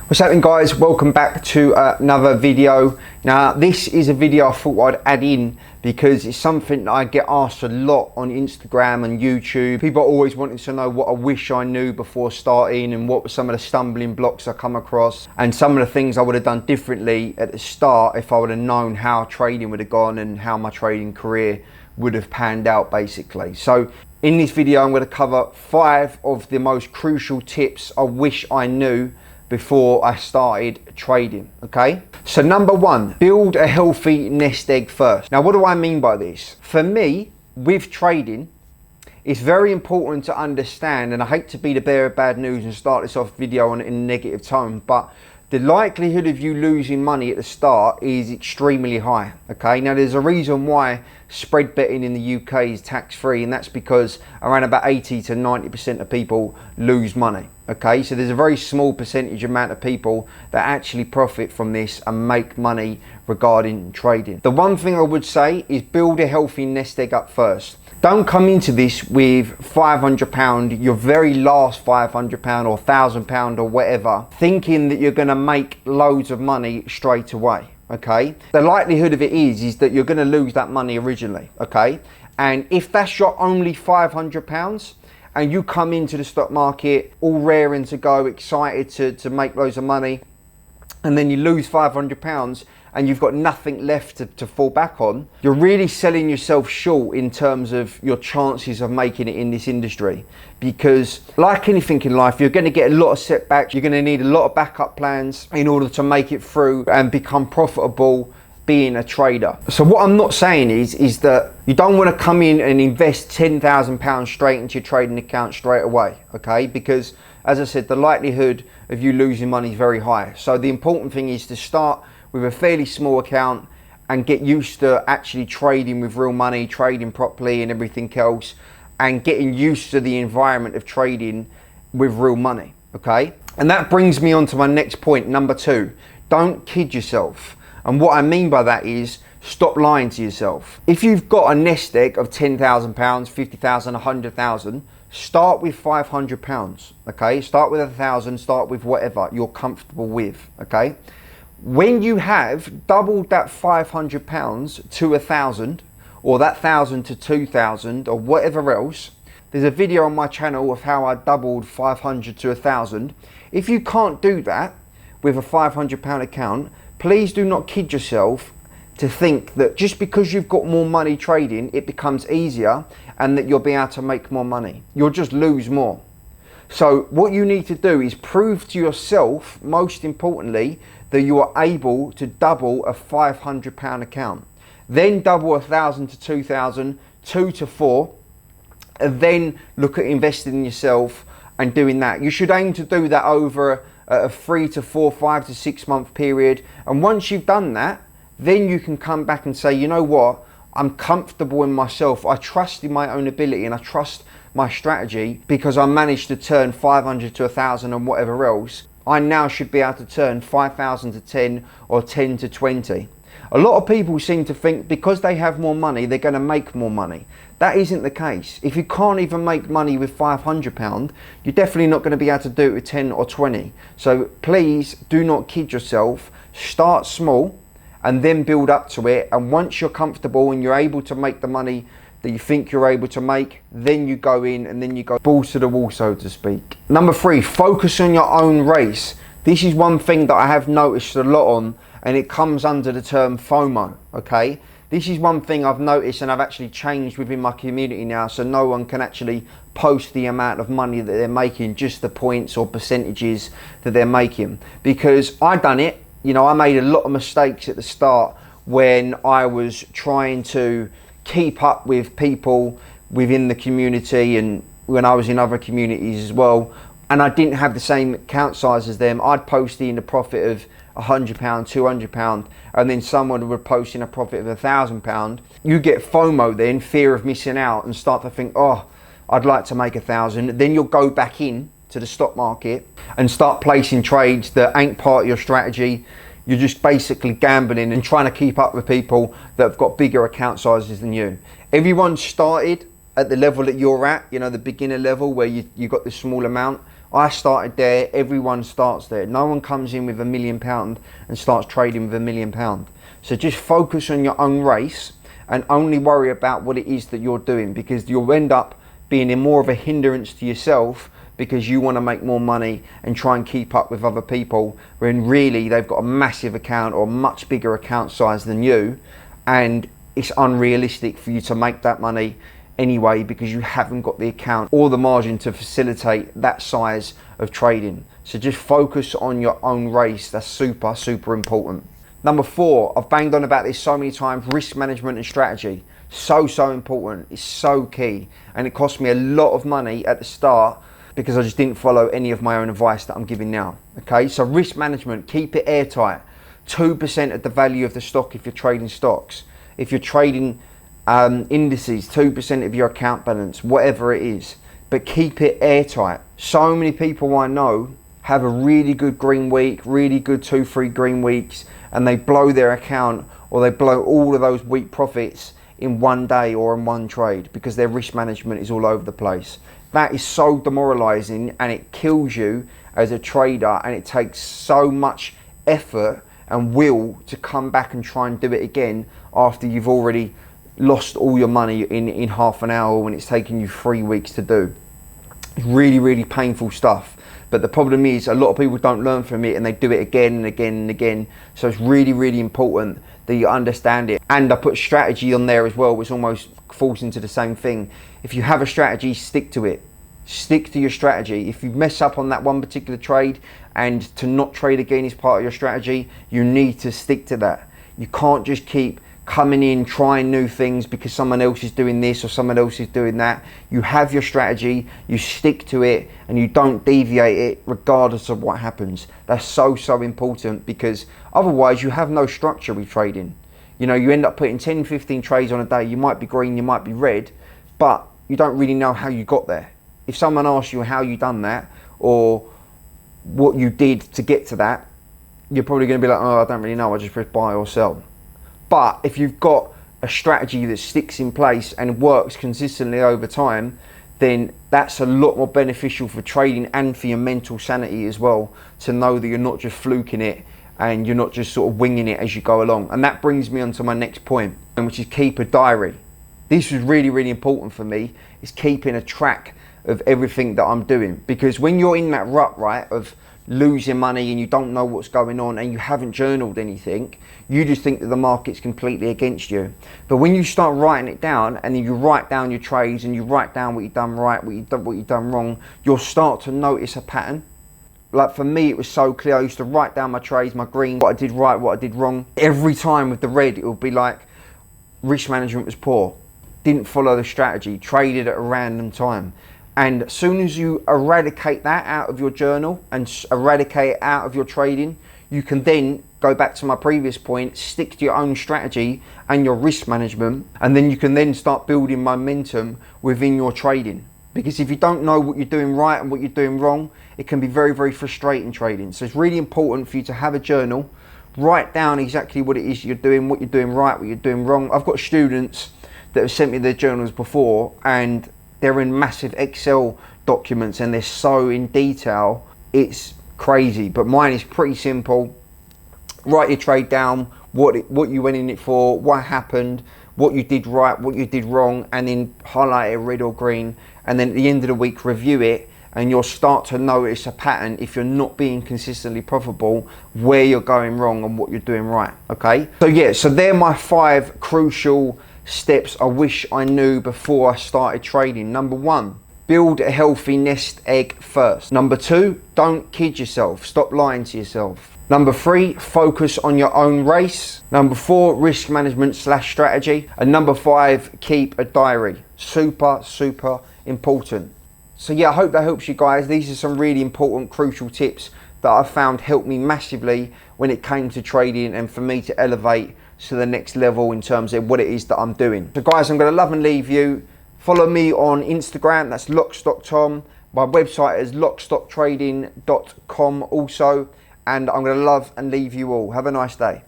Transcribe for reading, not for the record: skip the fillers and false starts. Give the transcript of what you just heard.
What's happening, guys? Welcome back to another video. Now this is a video I thought I'd add in because it's something that I get asked a lot on Instagram and YouTube. People are always wanting to know what I wish I knew before starting and what were some of the stumbling blocks I come across and some of the things I would have done differently at the start if I would have known how trading would have gone and how my trading career would have panned out, basically. So in this video I'm going to cover 5 of the most crucial tips I wish I knew before I started trading. Okay, so number 1, build a healthy nest egg first. Now what do I mean by this? For me, with trading, it's very important to understand, and I hate to be the bearer of bad news and start this off video in a negative tone, but the likelihood of you losing money at the start is extremely high. Okay, now there's a reason why spread betting in the UK is tax-free, and that's because around about 80 to 90% of people lose money. Okay, so there's a very small percentage amount of people that actually profit from this and make money regarding trading. The one thing I would say is build a healthy nest egg up first. Don't come into this with £500, your very last £500 or £1,000 or whatever, thinking that you're going to make loads of money straight away. Okay, the likelihood of it is that you're going to lose that money originally. Okay, and if that's your only £500 and you come into the stock market all raring to go, excited to make loads of money, and then you lose £500 and you've got nothing left to fall back on, you're really selling yourself short in terms of your chances of making it in this industry. Because like anything in life, you're going to get a lot of setbacks, you're going to need a lot of backup plans in order to make it through and become profitable being a trader. So what I'm not saying is that you don't want to come in and invest £10,000 straight into your trading account straight away, okay? Because as I said, the likelihood of you losing money is very high. So the important thing is to start with a fairly small account and get used to actually trading with real money, trading properly and everything else, and getting used to the environment of trading with real money, okay? And that brings me on to my next point, number 2. Don't kid yourself. And what I mean by that is stop lying to yourself. If you've got a nest egg of £10,000, 50,000, 100,000, start with £500, okay? Start with 1,000, start with whatever you're comfortable with, okay? When you have doubled that £500 to 1,000, or that 1,000 to 2,000, or whatever else, there's a video on my channel of how I doubled 500 to 1,000. If you can't do that with a £500 account, please do not kid yourself to think that just because you've got more money trading, it becomes easier and that you'll be able to make more money. You'll just lose more. So what you need to do is prove to yourself, most importantly, that you are able to double a £500 account. Then double 1,000 to 2,000, 2 to 4, and then look at investing in yourself and doing that. You should aim to do that over a 3 to 4, 5 to 6 month period. And once you've done that, then you can come back and say, you know what, I'm comfortable in myself. I trust in my own ability and I trust my strategy because I managed to turn 500 to 1,000 and whatever else. I now should be able to turn 5,000 to 10 or 10 to 20. A lot of people seem to think because they have more money, they're going to make more money. That isn't the case. If you can't even make money with £500, you're definitely not going to be able to do it with 10 or 20. So please do not kid yourself. Start small and then build up to it. And once you're comfortable and you're able to make the money that you think you're able to make, then you go in and then you go balls to the wall, so to speak. Number 3, focus on your own race. This is one thing that I have noticed a lot on, and it comes under the term FOMO, okay? This is one thing I've noticed and I've actually changed within my community now, so no one can actually post the amount of money that they're making, just the points or percentages that they're making. Because I done it, you know, I made a lot of mistakes at the start when I was trying to keep up with people within the community and when I was in other communities as well, and I didn't have the same account size as them. I'd post in a profit of £100, £200, and then someone would post in a profit of £1,000. You get FOMO then, fear of missing out, and start to think, oh, I'd like to make 1,000. Then you'll go back in to the stock market and start placing trades that ain't part of your strategy. You're just basically gambling and trying to keep up with people that have got bigger account sizes than you. Everyone started at the level that you're at, you know, the beginner level where you got this small amount. I started there, everyone starts there. No one comes in with £1 million and starts trading with £1 million. So just focus on your own race and only worry about what it is that you're doing, because you'll end up being in more of a hindrance to yourself because you want to make more money and try and keep up with other people when really they've got a massive account or a much bigger account size than you, and it's unrealistic for you to make that money anyway because you haven't got the account or the margin to facilitate that size of trading. So just focus on your own race. That's super, super important. Number 4, I've banged on about this so many times, risk management and strategy. So important. It's so key. And it cost me a lot of money at the start because I just didn't follow any of my own advice that I'm giving now. Okay, so risk management, keep it airtight. 2% of the value of the stock if you're trading stocks. If you're trading indices, 2% of your account balance, whatever it is. But keep it airtight. So many people I know have a really good green week, really good 2-3 green weeks, and they blow their account or they blow all of those week profits in one day or in one trade because their risk management is all over the place. That is so demoralizing, and it kills you as a trader, and it takes so much effort and will to come back and try and do it again after you've already lost all your money in half an hour when it's taken you 3 weeks to do. It's really, really painful stuff. But the problem is a lot of people don't learn from it and they do it again and again and again. So it's really, really important that you understand it. And I put strategy on there as well, which almost falls into the same thing. If you have a strategy, stick to it. Stick to your strategy. If you mess up on that one particular trade and to not trade again is part of your strategy, you need to stick to that. You can't just keep coming in, trying new things because someone else is doing this or someone else is doing that. You have your strategy, you stick to it, and you don't deviate it regardless of what happens. That's so, so important, because otherwise you have no structure with trading. You know, you end up putting 10, 15 trades on a day. You might be green, you might be red, but you don't really know how you got there. If someone asks you how you done that or what you did to get to that, you're probably going to be like, oh, I don't really know, I just press buy or sell. But if you've got a strategy that sticks in place and works consistently over time, then that's a lot more beneficial for trading and for your mental sanity as well, to know that you're not just fluking it and you're not just sort of winging it as you go along. And that brings me on to my next point, which is keep a diary. This was really, really important for me, is keeping a track of everything that I'm doing. Because when you're in that rut, right, of losing money and you don't know what's going on and you haven't journaled anything, you just think that the market's completely against you. But when you start writing it down, and then you write down your trades and you write down what you've done right, what you've done wrong, you'll start to notice a pattern. Like for me, it was so clear. I used to write down my trades, my green, what I did right, what I did wrong. Every time with the red, it would be like risk management was poor, didn't follow the strategy, traded at a random time. And as soon as you eradicate that out of your journal and eradicate it out of your trading, you can then go back to my previous point, stick to your own strategy and your risk management, and then you can then start building momentum within your trading. Because if you don't know what you're doing right and what you're doing wrong, it can be very, very frustrating trading. So it's really important for you to have a journal, write down exactly what it is you're doing, what you're doing right, what you're doing wrong. I've got students that have sent me their journals before, and they're in massive Excel documents and they're so in detail, it's crazy. But mine is pretty simple. Write your trade down, what you went in it for, what happened, what you did right, what you did wrong, and then highlight it red or green. And then at the end of the week, review it, and you'll start to notice a pattern if you're not being consistently profitable, where you're going wrong and what you're doing right, okay? So yeah, so they're my 5 crucial steps I wish I knew before I started trading. Number 1, build a healthy nest egg first. Number 2, don't kid yourself. Stop lying to yourself. Number 3, focus on your own race. Number 4, risk management / strategy. And number 5, keep a diary. Super, super important. So yeah, I hope that helps you guys. These are some really important, crucial tips that I found helped me massively when it came to trading and for me to elevate to the next level in terms of what it is that I'm doing. So guys, I'm going to love and leave you. Follow me on Instagram, that's LockstockTom. My website is lockstocktrading.com also. And I'm going to love and leave you all. Have a nice day.